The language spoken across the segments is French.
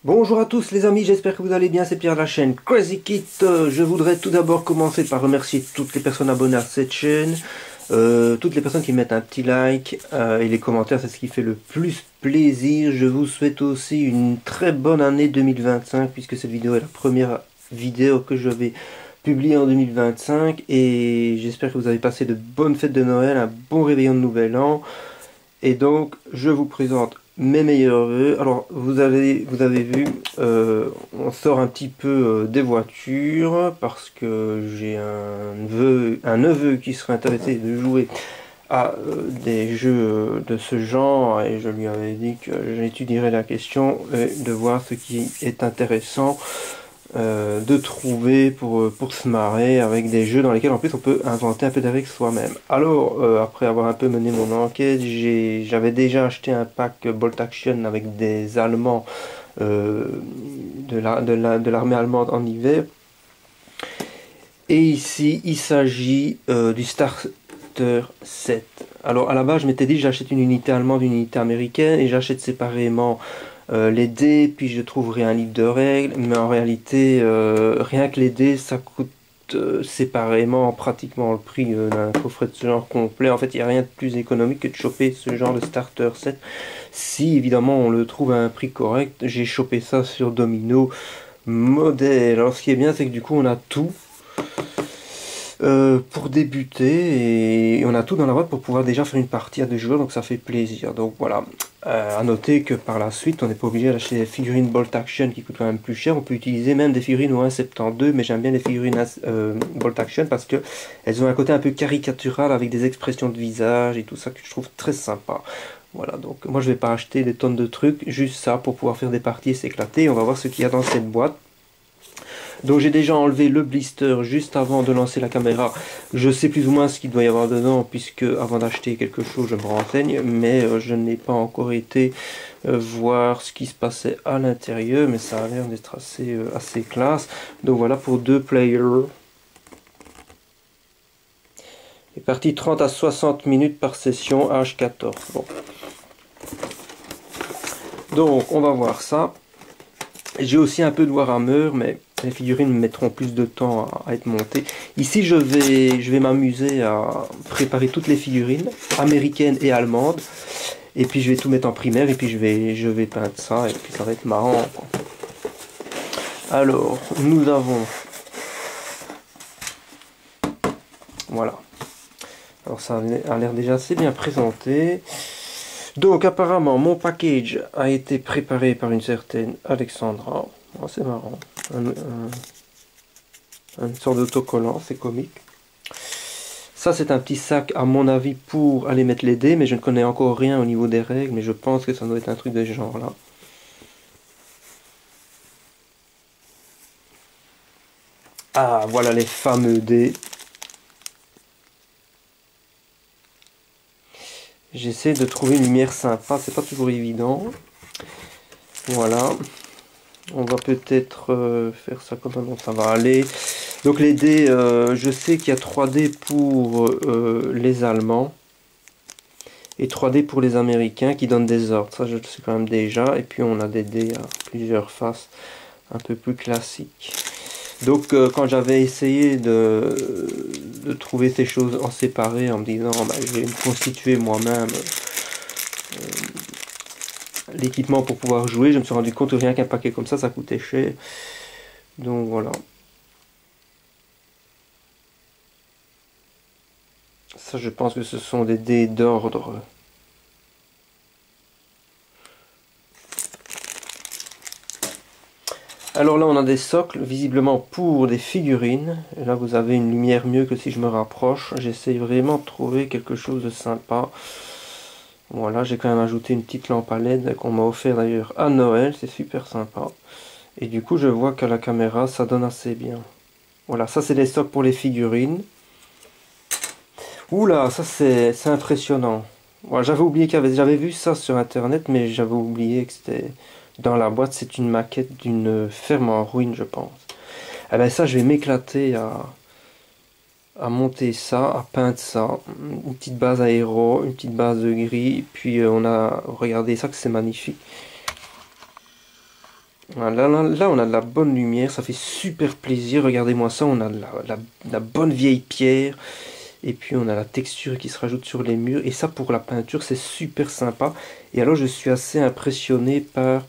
Bonjour à tous les amis, j'espère que vous allez bien, c'est Pierre de la chaîne Crazy Kit. Je voudrais tout d'abord commencer par remercier toutes les personnes abonnées à cette chaîne, toutes les personnes qui mettent un petit like et les commentaires, c'est ce qui fait le plus plaisir. Je vous souhaite aussi une très bonne année 2025 puisque cette vidéo est la première vidéo que je vais publier en 2025 et j'espère que vous avez passé de bonnes fêtes de Noël, un bon réveillon de Nouvel An. Et donc, je vous présente mes meilleurs vœux. Alors, vous avez vu, on sort un petit peu des voitures parce que j'ai un neveu qui serait intéressé de jouer à des jeux de ce genre et je lui avais dit que j'étudierais la question et de voir ce qui est intéressant de trouver pour se marrer avec des jeux dans lesquels en plus on peut inventer un peu d'avec soi-même. Alors, après avoir un peu mené mon enquête, j'avais déjà acheté un pack Bolt Action avec des Allemands de l'armée allemande en hiver. Et ici, il s'agit du Starter 7. Alors, à la base, je m'étais dit j'achète une unité allemande, une unité américaine, et j'achète séparément les dés, puis je trouverai un livre de règles, mais en réalité, rien que les dés, ça coûte séparément pratiquement le prix d'un coffret de ce genre complet. En fait, il n'y a rien de plus économique que de choper ce genre de starter set. Si évidemment on le trouve à un prix correct, j'ai chopé ça sur Domino modèle. Alors ce qui est bien, c'est que du coup on a tout pour débuter et on a tout dans la boîte pour pouvoir déjà faire une partie à deux joueurs, donc ça fait plaisir. Donc voilà, à noter que par la suite on n'est pas obligé d'acheter des figurines Bolt Action qui coûtent quand même plus cher. On peut utiliser même des figurines au 1,72, mais j'aime bien les figurines Bolt Action parce que elles ont un côté un peu caricatural avec des expressions de visage et tout ça que je trouve très sympa. Voilà, donc moi je vais pas acheter des tonnes de trucs, juste ça pour pouvoir faire des parties et s'éclater. On va voir ce qu'il y a dans cette boîte. Donc j'ai déjà enlevé le blister juste avant de lancer la caméra. Je sais plus ou moins ce qu'il doit y avoir dedans puisque avant d'acheter quelque chose je me renseigne. Mais je n'ai pas encore été voir ce qui se passait à l'intérieur. Mais ça a l'air d'être assez classe. Donc voilà pour deux players. Et parti 30 à 60 minutes par session H14. Bon. Donc on va voir ça. J'ai aussi un peu de Warhammer, mais les figurines mettront plus de temps à être montées. Ici, je vais m'amuser à préparer toutes les figurines, américaines et allemandes. Et puis, je vais tout mettre en primaire, et puis je vais peindre ça, et puis ça va être marrant, quoi. Alors, nous avons... Voilà. Alors, ça a l'air déjà assez bien présenté. Donc, apparemment, mon package a été préparé par une certaine Alexandra. Oh, c'est marrant. Une sorte d'autocollant, c'est comique. Ça, c'est un petit sac, à mon avis, pour aller mettre les dés, mais je ne connais encore rien au niveau des règles, mais je pense que ça doit être un truc de ce genre-là. Ah, voilà les fameux dés. J'essaie de trouver une lumière sympa, c'est pas toujours évident. Voilà. On va peut-être faire ça comme ça, donc ça va aller. Donc les dés, je sais qu'il y a 3 dés pour les Allemands et 3 dés pour les Américains qui donnent des ordres. Ça, je le sais quand même déjà. Et puis on a des dés à plusieurs faces un peu plus classiques. Donc quand j'avais essayé de trouver ces choses en séparé en me disant bah, je vais me constituer moi-même l'équipement pour pouvoir jouer, je me suis rendu compte que rien qu'un paquet comme ça coûtait cher. Donc voilà. Ça, je pense que ce sont des dés d'ordre. Alors là, on a des socles, visiblement pour des figurines. Et là, vous avez une lumière mieux que si je me rapproche. J'essaye vraiment de trouver quelque chose de sympa. Voilà, j'ai quand même ajouté une petite lampe à LED qu'on m'a offert d'ailleurs à Noël. C'est super sympa. Et du coup, je vois qu'à la caméra, ça donne assez bien. Voilà, ça c'est des stocks pour les figurines. Oula, ça c'est impressionnant. Voilà, j'avais vu ça sur internet, mais j'avais oublié que c'était dans la boîte. C'est une maquette d'une ferme en ruine, je pense. Eh ben ça, je vais m'éclater à monter ça, à peindre ça. Une petite base aéro, une petite base de gris. Puis on a, regardez ça que c'est magnifique. Voilà, là, on a de la bonne lumière, ça fait super plaisir. Regardez-moi ça, on a de la bonne vieille pierre. Et puis on a la texture qui se rajoute sur les murs. Et ça, pour la peinture, c'est super sympa. Et alors, je suis assez impressionné par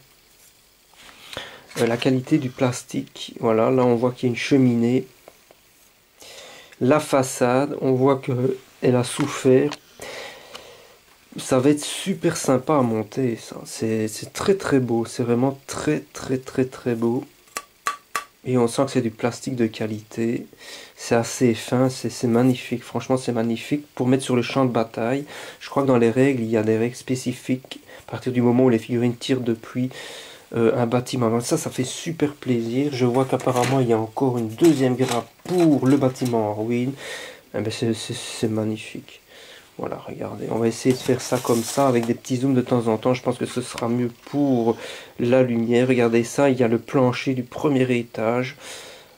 la qualité du plastique. Voilà, là, on voit qu'il y a une cheminée. La façade, on voit que elle a souffert. Ça va être super sympa à monter, ça. C'est très très beau. C'est vraiment très très très très beau. Et on sent que c'est du plastique de qualité. C'est assez fin, c'est magnifique. Franchement, c'est magnifique. Pour mettre sur le champ de bataille, je crois que dans les règles, il y a des règles spécifiques. À partir du moment où les figurines tirent depuis un bâtiment. Donc ça fait super plaisir. Je vois qu'apparemment, il y a encore une deuxième grappe pour le bâtiment en ruine. Eh ben, c'est magnifique. Voilà, regardez, on va essayer de faire ça comme ça, avec des petits zooms de temps en temps. Je pense que ce sera mieux pour la lumière. Regardez ça, il y a le plancher du premier étage.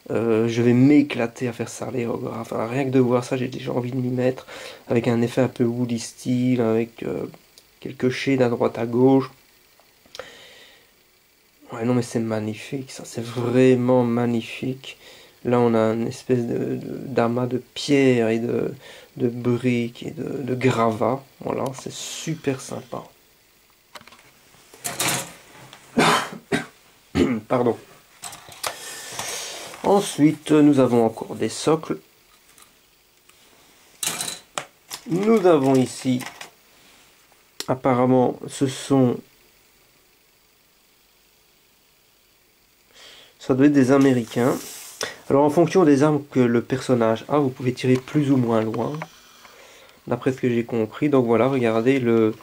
Je vais m'éclater à faire ça, l'aérographe. Enfin, rien que de voir ça, j'ai déjà envie de m'y mettre. Avec un effet un peu woody style, avec quelques shades à droite à gauche. Ouais, non, mais c'est magnifique, ça, c'est vraiment magnifique. Là, on a une espèce d'amas de pierres et de briques et de gravats. Voilà, c'est super sympa. Pardon. Ensuite, nous avons encore des socles. Nous avons ici, apparemment, ça doit être des Américains. Alors, en fonction des armes que le personnage a, vous pouvez tirer plus ou moins loin, d'après ce que j'ai compris. Donc voilà, regardez le.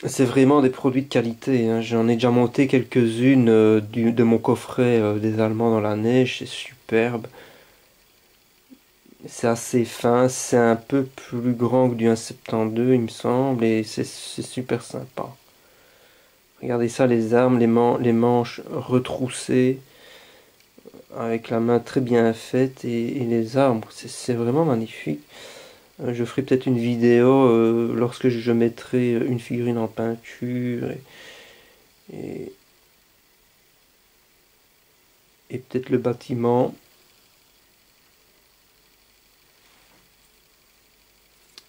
C'est vraiment des produits de qualité, hein. J'en ai déjà monté quelques-unes de mon coffret des Allemands dans la neige. C'est superbe. C'est assez fin. C'est un peu plus grand que du 1,72 il me semble. Et c'est super sympa. Regardez ça, les armes, les manches retroussées. Avec la main très bien faite. Et les arbres. C'est vraiment magnifique. Je ferai peut-être une vidéo lorsque je mettrai une figurine en peinture. Et, et peut-être le bâtiment.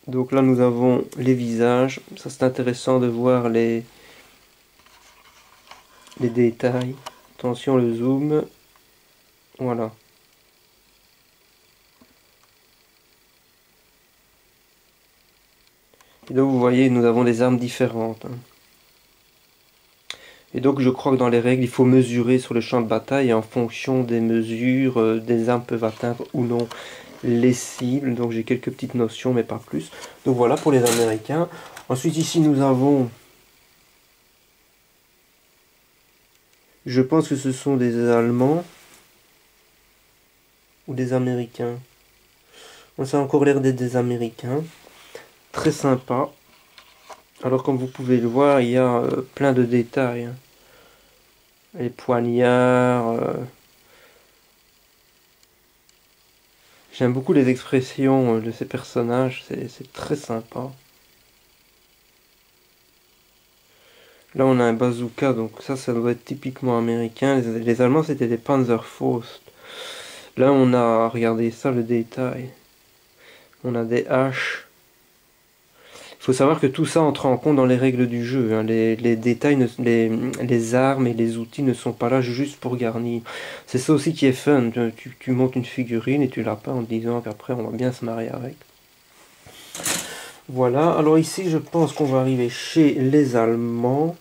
Donc là nous avons les visages. Ça c'est intéressant de voir les détails. Attention le zoom. Voilà. Et donc vous voyez nous avons des armes différentes, hein. Et donc je crois que dans les règles il faut mesurer sur le champ de bataille et en fonction des mesures des armes peuvent atteindre ou non les cibles. Donc j'ai quelques petites notions mais pas plus. Donc voilà pour les Américains. Ensuite ici nous avons, je pense que ce sont des Allemands ou des Américains. Ça a encore l'air d'être des Américains. Très sympa. Alors comme vous pouvez le voir, il y a plein de détails, hein. Les poignards. J'aime beaucoup les expressions de ces personnages. C'est très sympa. Là on a un bazooka, donc ça doit être typiquement américain. Les Allemands c'était des Panzerfaust. Là on a, regardez ça le détail. On a des haches. Il faut savoir que tout ça entre en compte dans les règles du jeu, hein. Les détails, les armes et les outils ne sont pas là juste pour garnir. C'est ça aussi qui est fun. Tu montes une figurine et tu l'as pas en te disant qu'après on va bien se marier avec. Voilà, alors ici je pense qu'on va arriver chez les Allemands.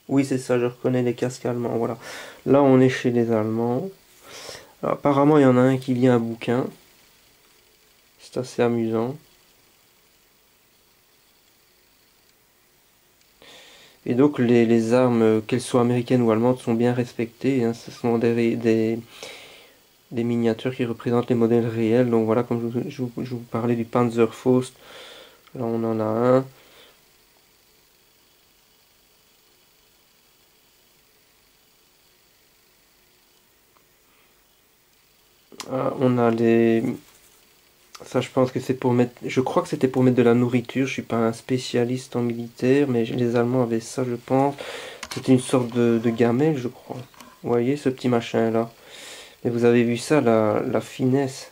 Oui c'est ça, je reconnais les casques allemands, voilà. Là on est chez les Allemands. Alors, apparemment il y en a un qui lit un bouquin. C'est assez amusant. Et donc les armes, qu'elles soient américaines ou allemandes, sont bien respectées, hein. Ce sont des miniatures qui représentent les modèles réels. Donc voilà, comme je vous parlais du Panzerfaust, là on en a un. On a Ça, je pense que c'est pour mettre... Je crois que c'était pour mettre de la nourriture. Je suis pas un spécialiste en militaire, mais les Allemands avaient ça, je pense. C'était une sorte de gamelle, je crois. Vous voyez, ce petit machin-là. Et vous avez vu ça, la finesse.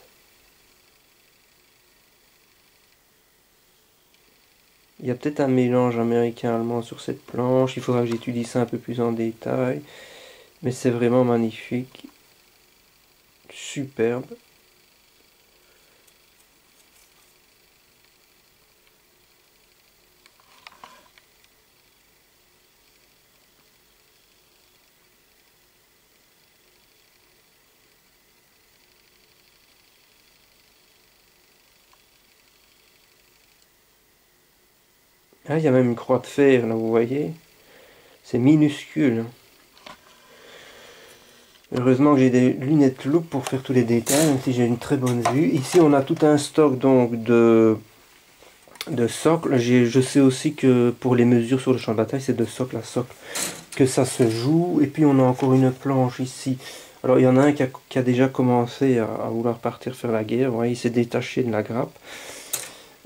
Il y a peut-être un mélange américain-allemand sur cette planche. Il faudra que j'étudie ça un peu plus en détail. Mais c'est vraiment magnifique. Superbe. Ah, il y a même une croix de fer, là, vous voyez. C'est minuscule. Heureusement que j'ai des lunettes loupe pour faire tous les détails, même si j'ai une très bonne vue. Ici, on a tout un stock donc de socles. Je sais aussi que pour les mesures sur le champ de bataille, c'est de socle à socle que ça se joue. Et puis, on a encore une planche ici. Alors, il y en a un qui a déjà commencé à vouloir partir faire la guerre. Vous voyez, il s'est détaché de la grappe.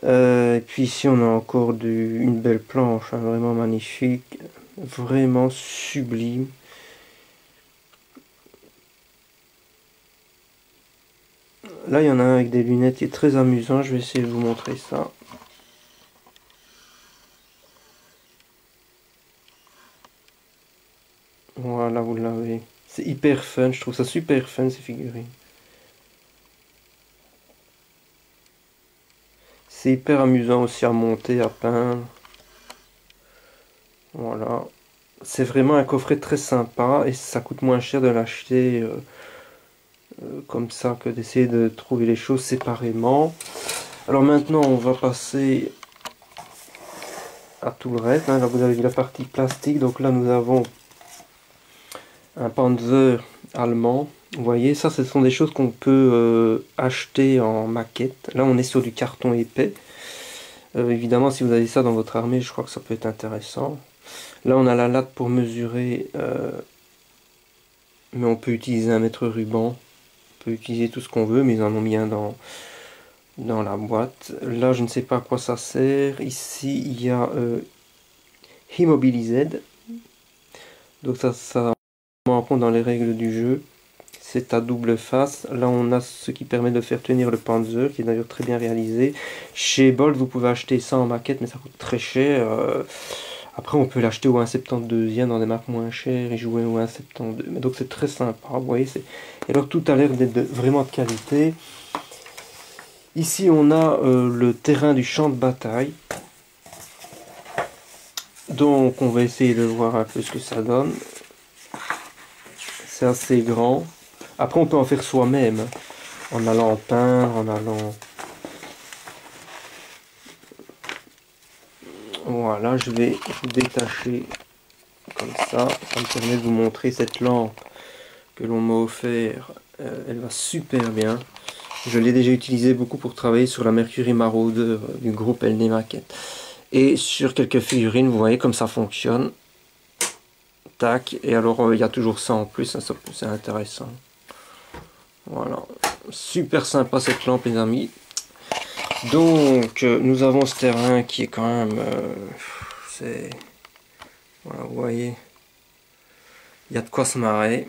Et puis ici, on a encore une belle planche, hein, vraiment magnifique. Vraiment sublime. Là, il y en a un avec des lunettes qui est très amusant. Je vais essayer de vous montrer ça. Voilà, vous l'avez. C'est hyper fun. Je trouve ça super fun, ces figurines. C'est hyper amusant aussi à monter, à peindre. Voilà. C'est vraiment un coffret très sympa et ça coûte moins cher de l'acheter comme ça que d'essayer de trouver les choses séparément. Alors maintenant, on va passer à tout le reste. Hein. Là, vous avez vu la partie plastique. Donc là, nous avons un Panzer allemand. Vous voyez, ça, ce sont des choses qu'on peut acheter en maquette. Là, on est sur du carton épais. Évidemment, si vous avez ça dans votre armée, je crois que ça peut être intéressant. Là, on a la latte pour mesurer, mais on peut utiliser un mètre ruban. On peut utiliser tout ce qu'on veut, mais ils en ont mis un dans la boîte. Là, je ne sais pas à quoi ça sert. Ici, il y a Immobilised. Donc ça en compte dans les règles du jeu. C'est à double face. Là, on a ce qui permet de faire tenir le Panzer, qui est d'ailleurs très bien réalisé. Chez Bolt, vous pouvez acheter ça en maquette, mais ça coûte très cher. Après, on peut l'acheter au 1,72e dans des marques moins chères et jouer au 1,72. Mais donc, c'est très sympa. Vous voyez, et alors, tout a l'air d'être vraiment de qualité. Ici, on a le terrain du champ de bataille. Donc, on va essayer de voir un peu ce que ça donne. C'est assez grand. Après, on peut en faire soi-même, en allant peindre, en allant... Voilà, je vais vous détacher comme ça. Ça me permet de vous montrer cette lampe que l'on m'a offert. Elle va super bien. Je l'ai déjà utilisée beaucoup pour travailler sur la Mercury Marauder du groupe LD Maquette. Et sur quelques figurines, vous voyez comme ça fonctionne. Tac, et alors il y a toujours ça en plus, hein, c'est intéressant. Voilà, super sympa cette lampe les amis. Donc nous avons ce terrain qui est quand même, c'est, voilà, vous voyez, il y a de quoi se marrer.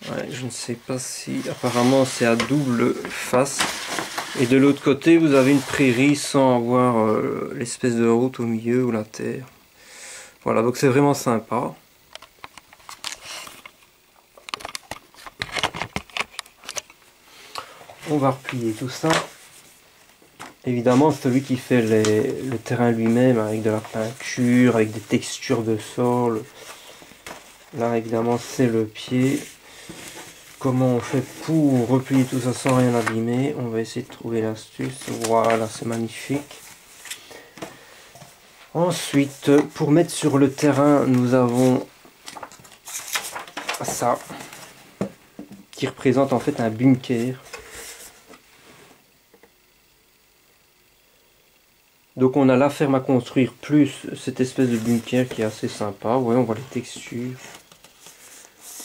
Ouais, je ne sais pas si, apparemment c'est à double face. Et de l'autre côté vous avez une prairie sans avoir l'espèce de route au milieu ou la terre. Voilà, donc c'est vraiment sympa. On va replier tout ça. Évidemment, celui qui fait le terrain lui-même avec de la peinture, avec des textures de sol. Là, évidemment, c'est le pied. Comment on fait pour replier tout ça sans rien abîmer? On va essayer de trouver l'astuce. Voilà, c'est magnifique. Ensuite, pour mettre sur le terrain, nous avons ça, qui représente en fait un bunker. Donc on a la ferme à construire plus cette espèce de bunker qui est assez sympa. Ouais, on voit les textures.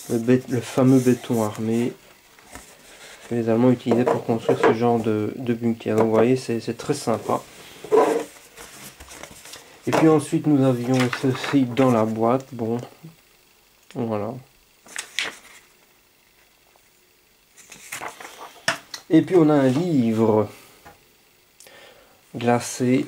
Le fameux béton armé. que les Allemands utilisaient pour construire ce genre de bunker. Donc vous voyez, c'est très sympa. Et puis ensuite nous avions ceci dans la boîte. Bon, voilà. Et puis on a un livre glacé.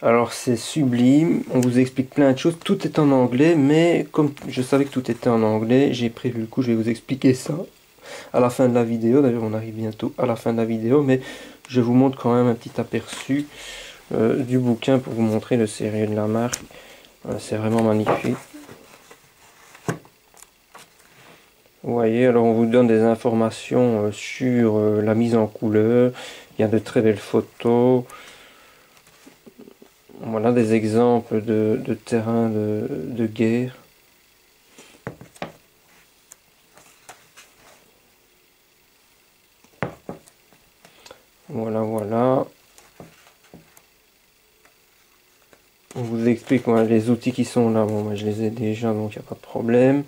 Alors c'est sublime, on vous explique plein de choses, tout est en anglais, mais comme je savais que tout était en anglais, j'ai prévu le coup, je vais vous expliquer ça à la fin de la vidéo. D'ailleurs on arrive bientôt à la fin de la vidéo, mais je vous montre quand même un petit aperçu du bouquin pour vous montrer le sérieux de la marque. C'est vraiment magnifique. Vous voyez, alors on vous donne des informations sur la mise en couleur, il y a de très belles photos. Voilà des exemples de terrains de guerre. Voilà, voilà. On vous explique voilà, les outils qui sont là. Bon, moi je les ai déjà, donc il n'y a pas de problème.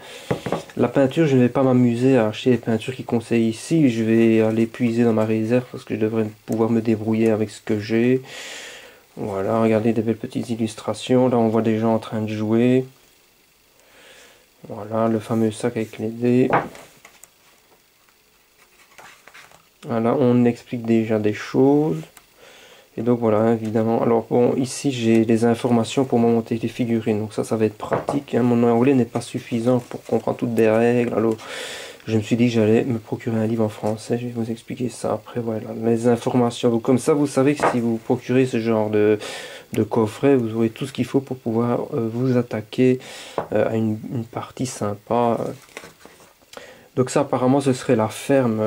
La peinture, je ne vais pas m'amuser à acheter les peintures qu'ils conseillent ici. Je vais aller puiser dans ma réserve parce que je devrais pouvoir me débrouiller avec ce que j'ai. Voilà, regardez des belles petites illustrations. Là, on voit des gens en train de jouer. Voilà, le fameux sac avec les dés. Voilà, on explique déjà des choses. Et donc voilà, évidemment. Alors bon, ici j'ai les informations pour monter les figurines. Donc ça va être pratique. Hein. Mon anglais n'est pas suffisant pour comprendre toutes des règles. Alors je me suis dit que j'allais me procurer un livre en français. Je vais vous expliquer ça après. Voilà, les informations. Donc comme ça, vous savez que si vous procurez ce genre de coffret, vous aurez tout ce qu'il faut pour pouvoir vous attaquer à une partie sympa. Donc ça apparemment ce serait la ferme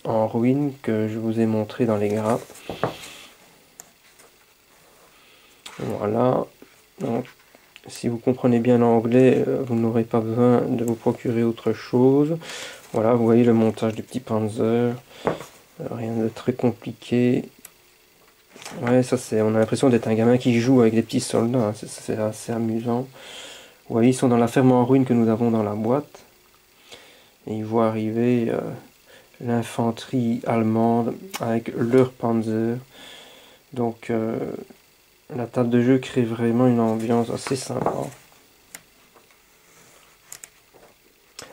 en ruine que je vous ai montré dans les grappes. Voilà. Donc, si vous comprenez bien l'anglais, vous n'aurez pas besoin de vous procurer autre chose. Voilà, vous voyez le montage du petit Panzer. Rien de très compliqué. Ouais, ça c'est. On a l'impression d'être un gamin qui joue avec des petits soldats. Hein. C'est assez amusant. Vous voyez, ils sont dans la ferme en ruine que nous avons dans la boîte. Et ils voient arriver l'infanterie allemande avec leur Panzer. Donc la table de jeu crée vraiment une ambiance assez sympa.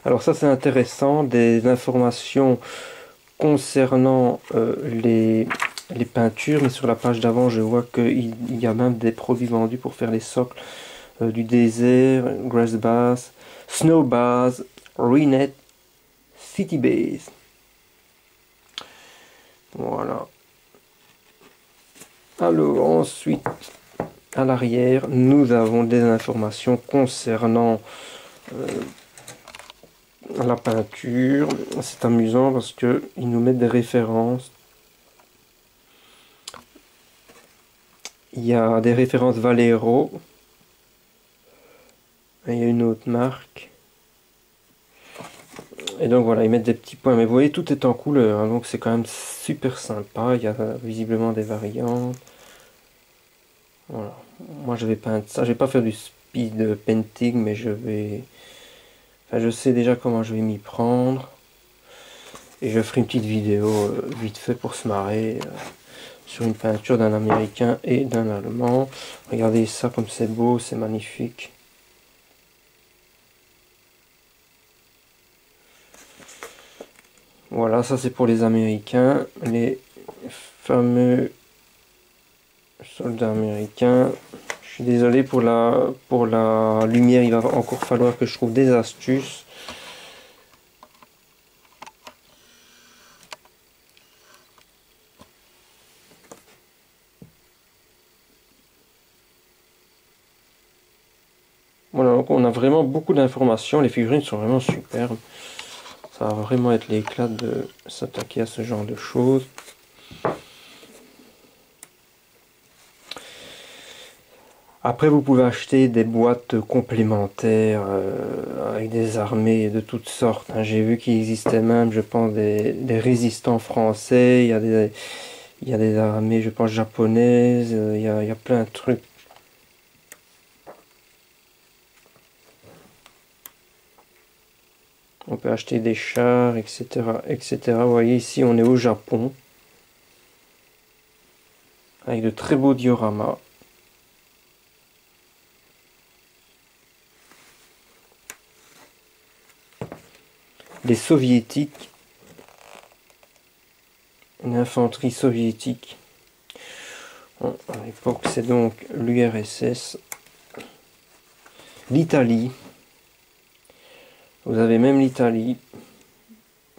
Alors ça c'est intéressant, des informations concernant les peintures, mais sur la page d'avant je vois qu'il y a même des produits vendus pour faire les socles du désert, grass base, snow base, ruinette, city base. Voilà. Alors ensuite, à l'arrière, nous avons des informations concernant la peinture. C'est amusant parce que ils nous mettent des références. Il y a des références Valero. Et il y a une autre marque. Et donc voilà, ils mettent des petits points. Mais vous voyez, tout est en couleur. Hein, donc c'est quand même super sympa. Il y a visiblement des variantes. Voilà. Moi je vais peindre ça. Je vais pas faire du speed painting, mais je vais... Enfin, je sais déjà comment je vais m'y prendre. Et je ferai une petite vidéo vite fait pour se marrer sur une peinture d'un Américain et d'un Allemand. Regardez ça comme c'est beau, c'est magnifique. Voilà, ça c'est pour les Américains, les fameux soldats américains. Je suis désolé pour la lumière, il va encore falloir que je trouve des astuces. Voilà, donc on a vraiment beaucoup d'informations, les figurines sont vraiment superbes. Ça va vraiment être l'éclat de s'attaquer à ce genre de choses. Après, vous pouvez acheter des boîtes complémentaires avec des armées de toutes sortes. Hein. J'ai vu qu'il existait même, je pense, des résistants français. Il y a des armées, je pense, japonaises. Il y a plein de trucs. On peut acheter des chars, etc., etc. Vous voyez, ici, on est au Japon. Avec de très beaux dioramas. Les soviétiques. L'infanterie soviétique. Bon, à l'époque, c'est donc l'URSS. L'Italie. Vous avez même l'Italie.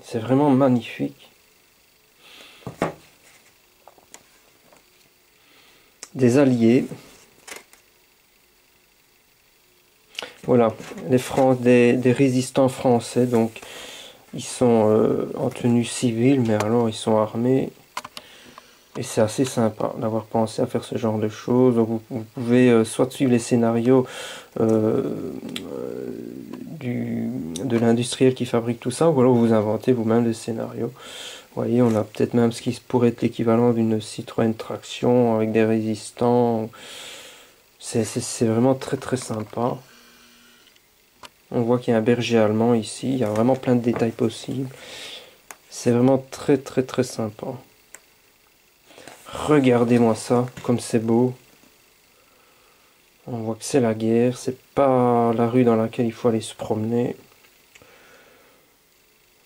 C'est vraiment magnifique. Des alliés. Voilà, des résistants français. Donc, ils sont en tenue civile, mais alors ils sont armés. Et c'est assez sympa d'avoir pensé à faire ce genre de choses. Donc vous pouvez soit suivre les scénarios de l'industriel qui fabrique tout ça, ou alors vous inventez vous-même des scénarios. Vous voyez, on a peut-être même ce qui pourrait être l'équivalent d'une Citroën Traction avec des résistants. C'est vraiment très très sympa. On voit qu'il y a un berger allemand ici. Il y a vraiment plein de détails possibles. C'est vraiment très très très sympa. Regardez-moi ça, comme c'est beau. On voit que c'est la guerre, c'est pas la rue dans laquelle il faut aller se promener.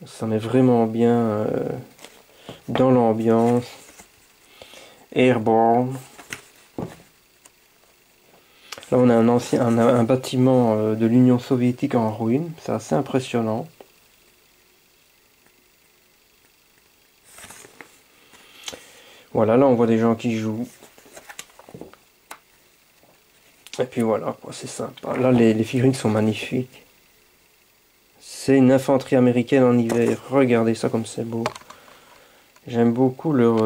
Ça met vraiment bien dans l'ambiance. Airborne. Là on a un bâtiment de l'Union soviétique en ruine, c'est assez impressionnant. Voilà, là on voit des gens qui jouent. Et puis voilà, c'est sympa. Là les figurines sont magnifiques. C'est une infanterie américaine en hiver. Regardez ça comme c'est beau. J'aime beaucoup leur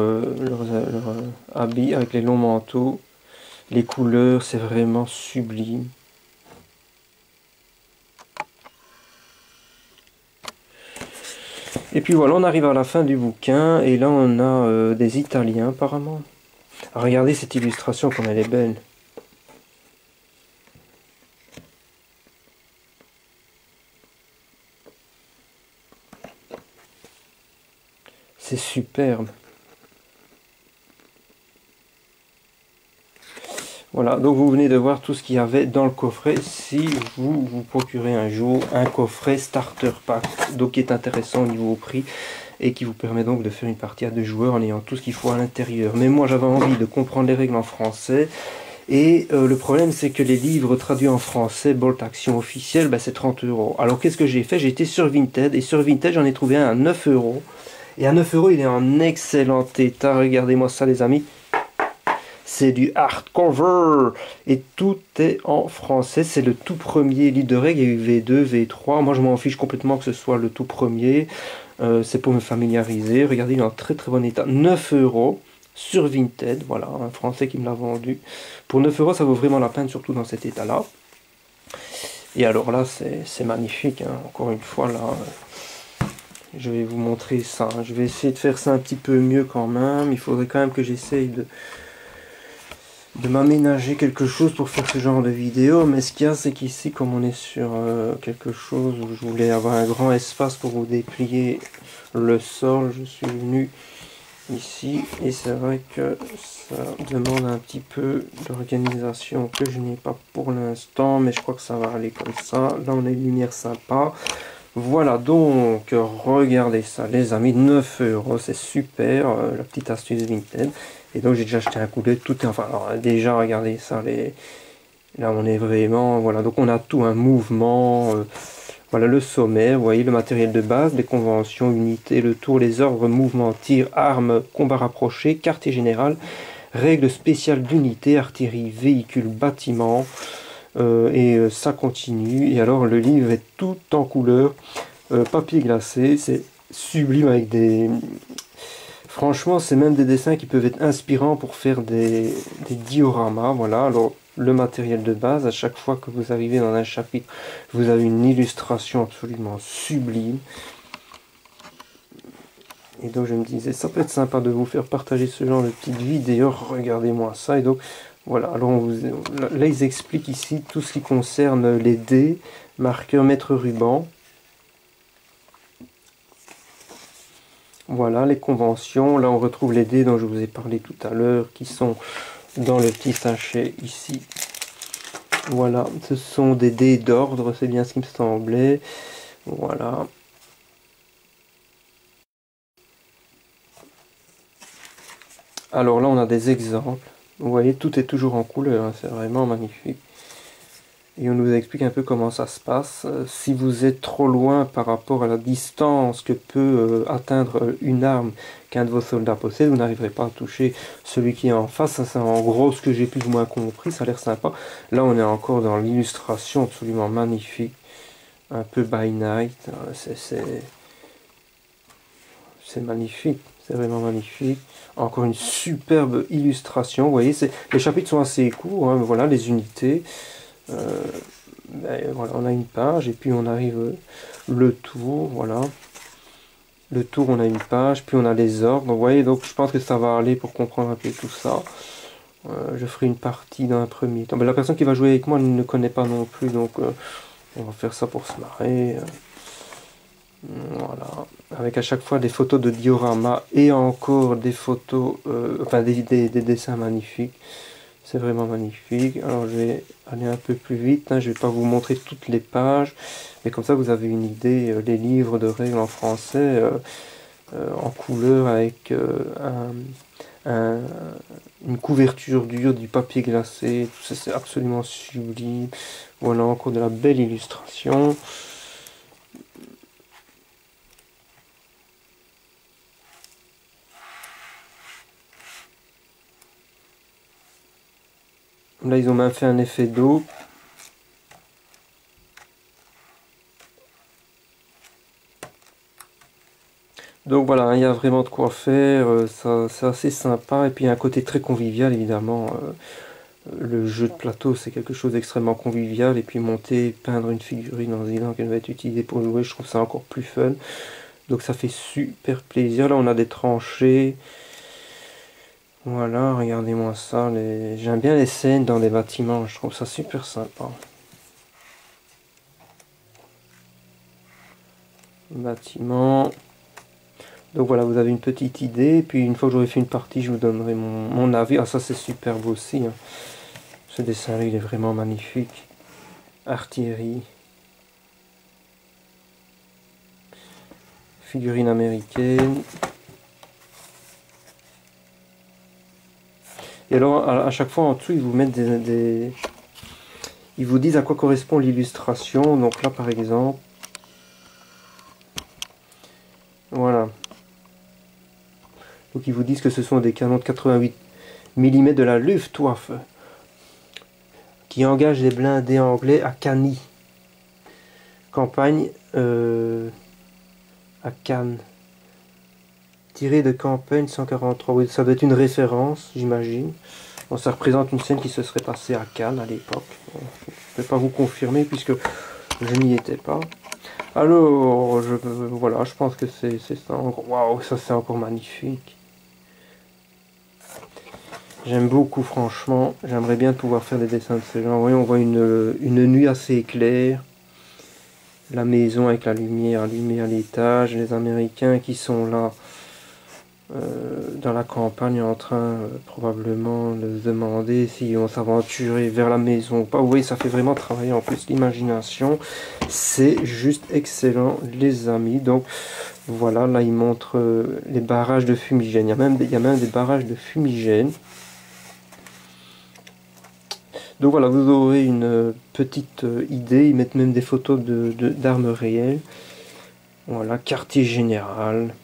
habit avec les longs manteaux. Les couleurs, c'est vraiment sublime. Et puis voilà, on arrive à la fin du bouquin. Et là, on a des Italiens apparemment. Regardez cette illustration comme elle est belle. C'est superbe. Voilà, donc vous venez de voir tout ce qu'il y avait dans le coffret. Si vous vous procurez un jour un coffret Starter Pack, donc qui est intéressant au niveau prix et qui vous permet donc de faire une partie à 2 joueurs en ayant tout ce qu'il faut à l'intérieur. Mais moi j'avais envie de comprendre les règles en français. Et le problème c'est que les livres traduits en français, Bolt Action officiel, ben, c'est 30 €. Alors qu'est-ce que j'ai fait? J'ai été sur Vinted et sur Vinted j'en ai trouvé un à 9 €. Et à 9 € il est en excellent état. Regardez-moi ça les amis. C'est du hardcover et tout est en français. C'est le tout premier livre de règles. Il y a eu V2, V3. Moi, je m'en fiche complètement que ce soit le tout premier. C'est pour me familiariser. Regardez, il est en très très bon état. 9 € sur Vinted. Voilà, un Français qui me l'a vendu. Pour 9 €, ça vaut vraiment la peine, surtout dans cet état-là. Et alors là, c'est magnifique. Hein. Encore une fois, là, je vais vous montrer ça. Je vais essayer de faire ça un petit peu mieux quand même. Il faudrait quand même que j'essaye de m'aménager quelque chose pour faire ce genre de vidéo, mais ce qu'il y a c'est qu'ici comme on est sur quelque chose où je voulais avoir un grand espace pour vous déplier le sol, je suis venu ici et c'est vrai que ça demande un petit peu d'organisation que je n'ai pas pour l'instant, mais je crois que ça va aller comme ça. Là on a une lumière sympa. Voilà, donc regardez ça les amis, 9 €, c'est super, la petite astuce Vinted. Et donc j'ai déjà acheté un coup d'œil, tout est enfin, alors déjà regardez ça, là on est vraiment, voilà, donc on a tout, un mouvement, voilà le sommaire, vous voyez le matériel de base, les conventions, unités, le tour, les ordres, mouvements, tir, armes, combat rapproché, quartier général, règles spéciales d'unité, artillerie, véhicules, bâtiments. Et ça continue. Et alors le livre est tout en couleur, papier glacé, c'est sublime avec des... Franchement, c'est même des dessins qui peuvent être inspirants pour faire des dioramas. Voilà, alors le matériel de base, à chaque fois que vous arrivez dans un chapitre, vous avez une illustration absolument sublime. Et donc je me disais, ça peut être sympa de vous faire partager ce genre de petites vidéos. Regardez-moi ça. Et donc voilà, alors là ils expliquent ici tout ce qui concerne les dés, marqueurs, mètres, ruban. Voilà les conventions. Là on retrouve les dés dont je vous ai parlé tout à l'heure qui sont dans le petit sachet ici. Voilà, ce sont des dés d'ordre, c'est bien ce qui me semblait. Voilà. Alors là on a des exemples. Vous voyez, tout est toujours en couleur, hein, c'est vraiment magnifique. Et on nous explique un peu comment ça se passe. Si vous êtes trop loin par rapport à la distance que peut atteindre une arme qu'un de vos soldats possède, vous n'arriverez pas à toucher celui qui est en face. Ça, c'est en gros ce que j'ai plus ou moins compris, ça a l'air sympa. Là on est encore dans l'illustration absolument magnifique. Un peu by night. C'est magnifique, c'est vraiment magnifique. Encore une superbe illustration. Vous voyez, les chapitres sont assez courts, hein, voilà les unités. Voilà, on a une page et puis on arrive le tour, voilà. Le tour, on a une page, puis on a les ordres. Vous voyez, donc je pense que ça va aller pour comprendre un peu tout ça. Je ferai une partie dans un premier temps. Mais la personne qui va jouer avec moi ne connaît pas non plus, donc on va faire ça pour se marrer. Voilà, avec à chaque fois des photos de diorama et encore des photos, enfin des dessins magnifiques. C'est vraiment magnifique. Alors je vais aller un peu plus vite, hein. Je ne vais pas vous montrer toutes les pages, mais comme ça vous avez une idée, les livres de règles en français, en couleur avec une couverture dure, du papier glacé, tout ça c'est absolument sublime. Voilà encore de la belle illustration. Là, ils ont même fait un effet d'eau. Donc voilà, il y a vraiment de quoi faire. C'est assez sympa. Et puis, il y a un côté très convivial, évidemment. Le jeu de plateau, c'est quelque chose d'extrêmement convivial. Et puis, monter, peindre une figurine en se disant qu'elle va être utilisée pour jouer, je trouve ça encore plus fun. Donc, ça fait super plaisir. Là, on a des tranchées. Voilà, regardez-moi ça. J'aime bien les scènes dans des bâtiments. Je trouve ça super sympa. Bâtiment. Donc voilà, vous avez une petite idée. Puis une fois que j'aurai fait une partie, je vous donnerai mon avis. Ah, ça c'est superbe aussi, hein. Ce dessin-là, il est vraiment magnifique. Artillerie. Figurine américaine. Et alors, à chaque fois en dessous, ils vous mettent ils vous disent à quoi correspond l'illustration. Donc là, par exemple, voilà. Donc ils vous disent que ce sont des canons de 88 mm de la Luftwaffe qui engagent les blindés anglais à Cany. Campagne à Cannes. Tiré de campagne 143. Oui, ça doit être une référence, j'imagine. Bon, ça représente une scène qui se serait passée à Cannes à l'époque. Bon, je ne peux pas vous confirmer puisque je n'y étais pas. Alors, voilà, je pense que c'est ça. Waouh, ça c'est encore magnifique. J'aime beaucoup, franchement. J'aimerais bien pouvoir faire des dessins de ce genre. Voyez, on voit une nuit assez claire. La maison avec la lumière allumée à l'étage. Les Américains qui sont là dans la campagne en train probablement de se demander si on s'aventurer vers la maison ou pas. Vous voyez, ça fait vraiment travailler en plus l'imagination. C'est juste excellent, les amis. Donc voilà, là il montre les barrages de fumigène. Il y a même des barrages de fumigène. Donc voilà, vous aurez une petite idée. Ils mettent même des photos d'armes réelles. Voilà, quartier général.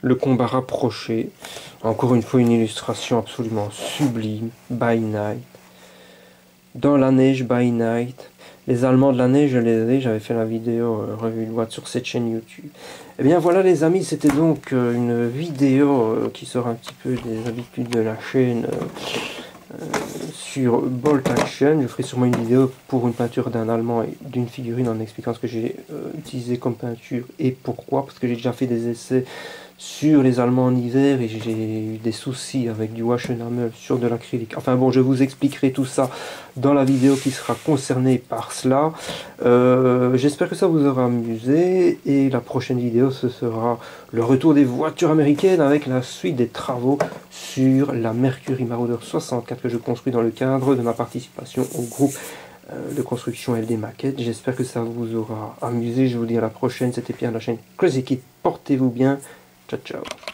Le combat rapproché. Encore une fois, une illustration absolument sublime. By night. Dans la neige, by night. Les Allemands de la neige, je les ai. J'avais fait la vidéo revue de boîte sur cette chaîne YouTube. Et bien voilà les amis, c'était donc une vidéo qui sort un petit peu des habitudes de la chaîne sur Bolt Action. Je ferai sûrement une vidéo pour une peinture d'un Allemand et d'une figurine en expliquant ce que j'ai utilisé comme peinture et pourquoi. Parce que j'ai déjà fait des essais sur les Allemands en hiver et j'ai eu des soucis avec du wash enamel sur de l'acrylique. Enfin bon, je vous expliquerai tout ça dans la vidéo qui sera concernée par cela. J'espère que ça vous aura amusé et la prochaine vidéo ce sera le retour des voitures américaines avec la suite des travaux sur la Mercury Marauder 64 que je construis dans le cadre de ma participation au groupe de construction LD Maquette. J'espère que ça vous aura amusé. Je vous dis à la prochaine. C'était Pierre de la chaîne Crazy Kid. Portez-vous bien. Ciao, ciao.